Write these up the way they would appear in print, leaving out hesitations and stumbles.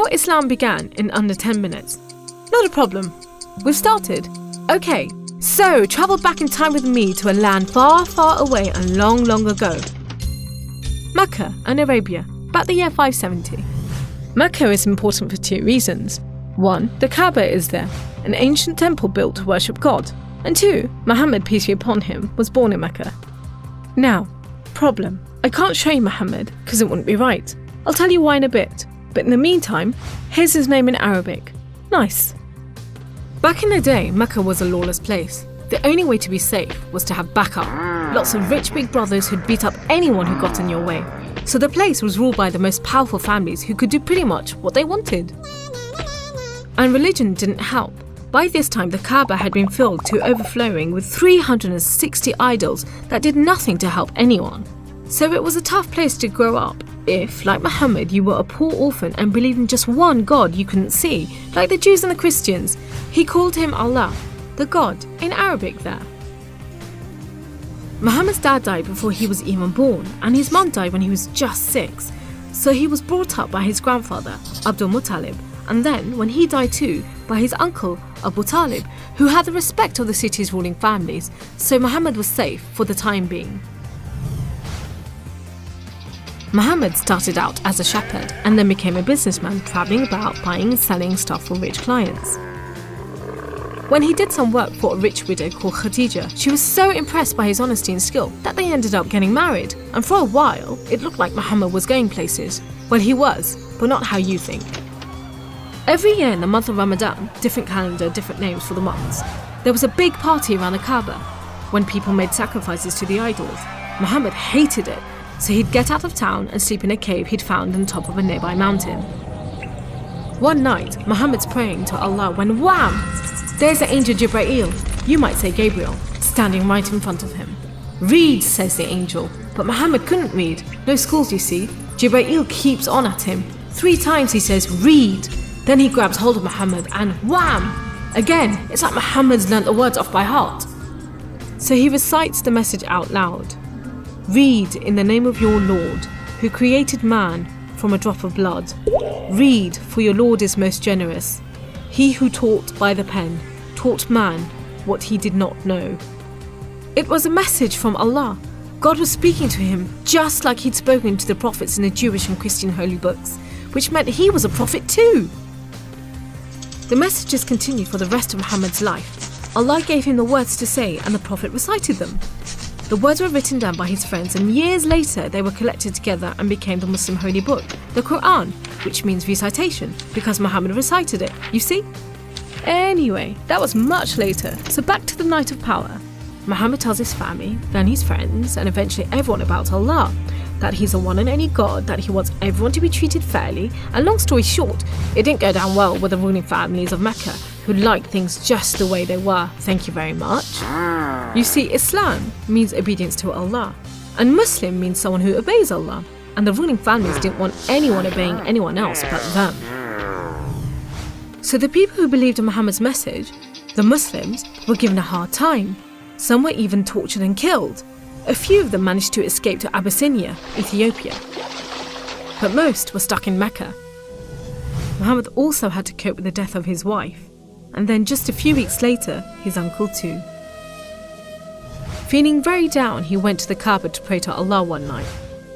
thought Islam began in under 10 minutes. Not a problem. We've started. Okay, so travel back in time with me to a land far, far away and long, long ago. Mecca and Arabia, about the year 570. Mecca is important for 2 reasons. 1, the Kaaba is there, an ancient temple built to worship God. And 2, Muhammad, peace be upon him, was born in Mecca. Now, problem. I can't show you Muhammad because it wouldn't be right. I'll tell you why in a bit. But in the meantime, here's his name in Arabic. Nice. Back in the day, Mecca was a lawless place. The only way to be safe was to have backup. Lots of rich big brothers who'd beat up anyone who got in your way. So the place was ruled by the most powerful families who could do pretty much what they wanted. And religion didn't help. By this time, the Kaaba had been filled to overflowing with 360 idols that did nothing to help anyone. So it was a tough place to grow up if, like Muhammad, you were a poor orphan and believed in just one God you couldn't see, like the Jews and the Christians. He called him Allah, the God, in Arabic there. Muhammad's dad died before he was even born, and his mum died when he was just 6. So he was brought up by his grandfather, Abdul Muttalib, and then, when he died too, by his uncle, Abu Talib, who had the respect of the city's ruling families, so Muhammad was safe for the time being. Muhammad started out as a shepherd and then became a businessman, travelling about buying and selling stuff for rich clients. When he did some work for a rich widow called Khadija, she was so impressed by his honesty and skill that they ended up getting married, and for a while, it looked like Muhammad was going places. Well, he was, but not how you think. Every year in the month of Ramadan, different calendar, different names for the months, there was a big party around the Kaaba when people made sacrifices to the idols. Muhammad hated it, so he'd get out of town and sleep in a cave he'd found on top of a nearby mountain. One night, Muhammad's praying to Allah when wham! There's the angel Jibreel, you might say Gabriel, standing right in front of him. Read, says the angel, but Muhammad couldn't read. No schools, you see. Jibreel keeps on at him. 3 times he says, read. Then he grabs hold of Muhammad and wham! Again, it's like Muhammad's learnt the words off by heart. So he recites the message out loud. Read in the name of your Lord, who created man from a drop of blood. Read, for your Lord is most generous. He who taught by the pen, taught man what he did not know. It was a message from Allah. God was speaking to him just like he'd spoken to the prophets in the Jewish and Christian holy books, which meant he was a prophet too. The messages continued for the rest of Muhammad's life. Allah gave him the words to say and the prophet recited them. The words were written down by his friends, and years later they were collected together and became the Muslim holy book, the Quran, which means recitation, because Muhammad recited it, you see? Anyway, that was much later, so back to the night of power. Muhammad tells his family, then his friends, and eventually everyone about Allah, that he's the one and only God, that he wants everyone to be treated fairly, and long story short, it didn't go down well with the ruling families of Mecca, who liked things just the way they were, thank you very much. You see, Islam means obedience to Allah, and Muslim means someone who obeys Allah, and the ruling families didn't want anyone obeying anyone else but them. So the people who believed in Muhammad's message, the Muslims, were given a hard time. Some were even tortured and killed. A few of them managed to escape to Abyssinia, Ethiopia. But most were stuck in Mecca. Muhammad also had to cope with the death of his wife, and then just a few weeks later, his uncle too. Feeling very down, he went to the Kaaba to pray to Allah one night.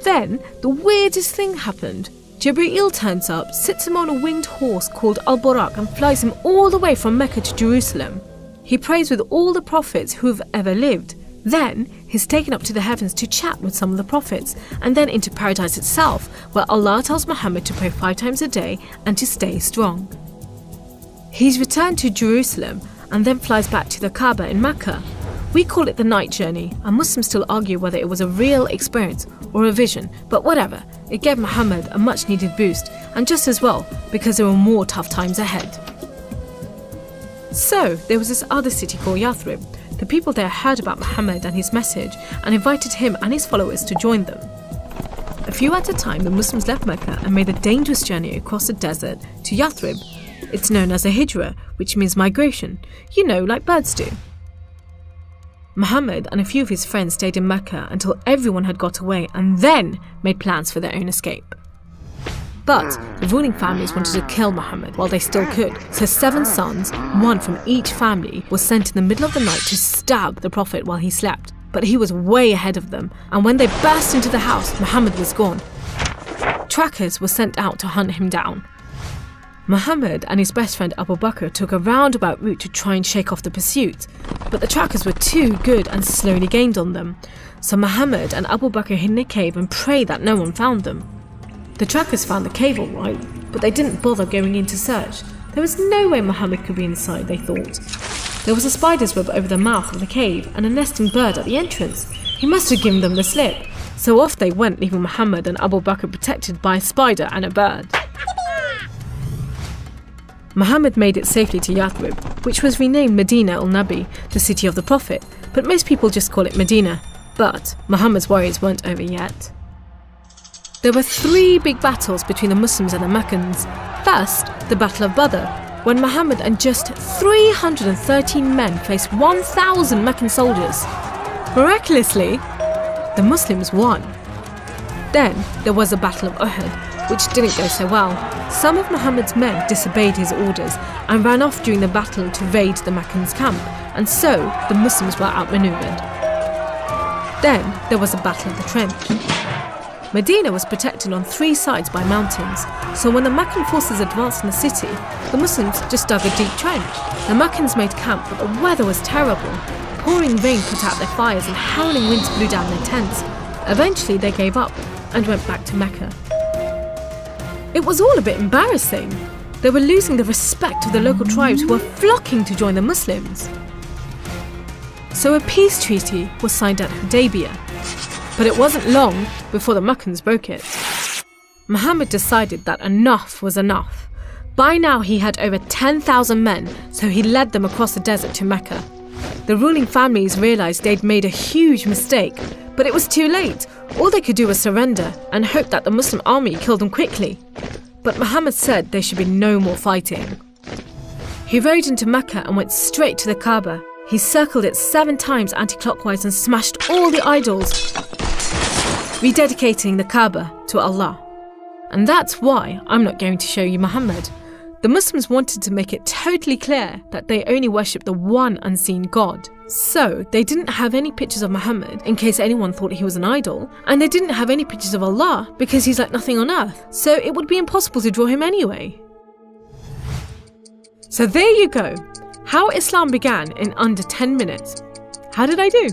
Then, the weirdest thing happened. Jibreel turns up, sits him on a winged horse called Al-Buraq and flies him all the way from Mecca to Jerusalem. He prays with all the prophets who have ever lived. Then, he's taken up to the heavens to chat with some of the prophets, and then into paradise itself, where Allah tells Muhammad to pray 5 times a day and to stay strong. He's returned to Jerusalem and then flies back to the Kaaba in Mecca. We call it the night journey, and Muslims still argue whether it was a real experience or a vision, but whatever, it gave Muhammad a much needed boost, and just as well, because there were more tough times ahead. So, there was this other city called Yathrib. The people there heard about Muhammad and his message and invited him and his followers to join them. A few at a time, the Muslims left Mecca and made a dangerous journey across the desert to Yathrib. It's known as a hijra, which means migration, you know, like birds do. Muhammad and a few of his friends stayed in Mecca until everyone had got away and then made plans for their own escape. But the ruling families wanted to kill Muhammad while they still could, so 7 sons, one from each family, were sent in the middle of the night to stab the Prophet while he slept. But he was way ahead of them, and when they burst into the house, Muhammad was gone. Trackers were sent out to hunt him down. Muhammad and his best friend Abu Bakr took a roundabout route to try and shake off the pursuit, but the trackers were too good and slowly gained on them. So Muhammad and Abu Bakr hid in a cave and prayed that no one found them. The trackers found the cave all right, but they didn't bother going in to search. There was no way Muhammad could be inside, they thought. There was a spider's web over the mouth of the cave and a nesting bird at the entrance. He must have given them the slip. So off they went, leaving Muhammad and Abu Bakr protected by a spider and a bird. Muhammad made it safely to Yathrib, which was renamed Medina al-Nabi, the city of the Prophet, but most people just call it Medina. But Muhammad's worries weren't over yet. There were 3 big battles between the Muslims and the Meccans. First, the Battle of Badr, when Muhammad and just 313 men faced 1,000 Meccan soldiers. Miraculously, the Muslims won. Then there was the Battle of Uhud, which didn't go so well. Some of Muhammad's men disobeyed his orders and ran off during the battle to raid the Meccans' camp, and so the Muslims were outmaneuvered. Then there was the Battle of the Trench. Medina was protected on 3 sides by mountains, so when the Meccan forces advanced in the city, the Muslims just dug a deep trench. The Meccans made camp, but the weather was terrible. Pouring rain put out their fires and howling winds blew down their tents. Eventually they gave up and went back to Mecca. It was all a bit embarrassing. They were losing the respect of the local tribes who were flocking to join the Muslims. So a peace treaty was signed at Hudaybiyah. But it wasn't long before the Meccans broke it. Muhammad decided that enough was enough. By now he had over 10,000 men, so he led them across the desert to Mecca. The ruling families realised they'd made a huge mistake, but it was too late. All they could do was surrender and hope that the Muslim army killed them quickly. But Muhammad said there should be no more fighting. He rode into Mecca and went straight to the Kaaba. He circled it 7 times anti-clockwise and smashed all the idols, rededicating the Kaaba to Allah. And that's why I'm not going to show you Muhammad. The Muslims wanted to make it totally clear that they only worship the one unseen God. So they didn't have any pictures of Muhammad in case anyone thought he was an idol, and they didn't have any pictures of Allah because he's like nothing on earth, so it would be impossible to draw him anyway. So there you go, how Islam began in under 10 minutes. How did I do?